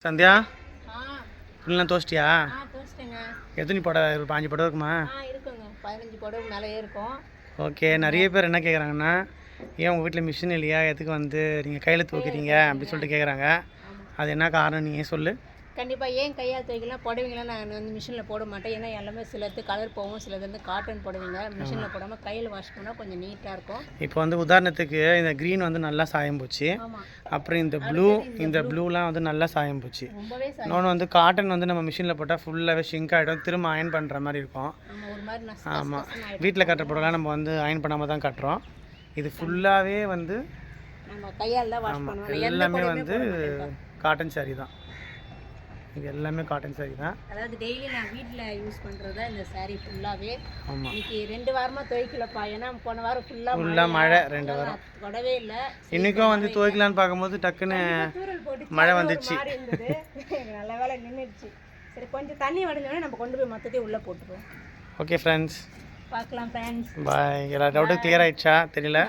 சந்தியா ஃபுல்லாம் தோச்சிட்டியா? எத்தனை புடவை? ஒரு 5 புடவை இருக்குமா? இருக்குங்க, 15 புடவை மேலேயே இருக்கும். ஓகே. நிறைய பேர் என்ன கேட்குறாங்கன்னா, ஏன் உங்கள் வீட்டில் மிஷின் இல்லையா, எதுக்கு வந்து நீங்கள் கையில் துவைக்கிறீங்க அப்படி சொல்லிட்டு கேட்குறாங்க. அது என்ன காரணம் நீங்கள் சொல்லு. கண்டிப்பாக ஏன் கையால் துவைக்கலாம், புடவைங்களாம் நான் வந்து மிஷினில் போட மாட்டேன். ஏன்னா எல்லாமே சிலது கலர் போகும், சிலது வந்து காட்டன் புடவைங்க. மிஷினில் போடாமல் கையில் வாஷ் பண்ணால் கொஞ்சம் நீட்டாக இருக்கும். இப்போ வந்து உதாரணத்துக்கு இந்த க்ரீன் வந்து நல்லா சாயம் போச்சு. அப்புறம் இந்த ப்ளூலாம் வந்து நல்லா சாயம் போச்சு. இன்னொன்று வந்து காட்டன் வந்து நம்ம மிஷினில் போட்டால் ஃபுல்லாகவே ஷிங்க் ஆகிடும், திரும்ப அயன் பண்ணுற மாதிரி இருக்கும். ஆமாம், வீட்டில் கட்டுற புடவைலாம் நம்ம வந்து அயன் பண்ணாமல் தான் கட்டுறோம். இது ஃபுல்லாகவே வந்து நம்ம கையால் தான் வாஷ் பண்ணுவோம். எல்லாமே வந்து காட்டன் சாரீ தான். இது எல்லாமே காட்டன் சாரீ தான். அதாவது டெய்லி நான் வீட்டில் யூஸ் பண்ணுறது இந்த சாரீ ஃபுல்லாகவே. ஆமாம், இன்னைக்கு 2 வாரமாக துவைக்கலப்பா. ஏன்னா போன வாரம் ஃபுல்லாக மழை, 2 வாரம் தொடவே இல்லை. இன்றைக்கும் வந்து துவைக்கலான்னு பார்க்கும்போது டக்குன்னு மழை வந்துச்சு. நல்ல வேலை நின்றுடுச்சு. சரி, கொஞ்சம் தண்ணி வடிஞ்சோடனே நம்ம கொண்டு போய் மொத்தத்தையும் உள்ளே போட்டுருவோம். ஓகே ஃப்ரெண்ட்ஸ், பார்க்கலாம் ஃப்ரெண்ட்ஸ். பாய். எல்லா டவுட்டும் கிளியர் ஆகிடுச்சா தெரியல.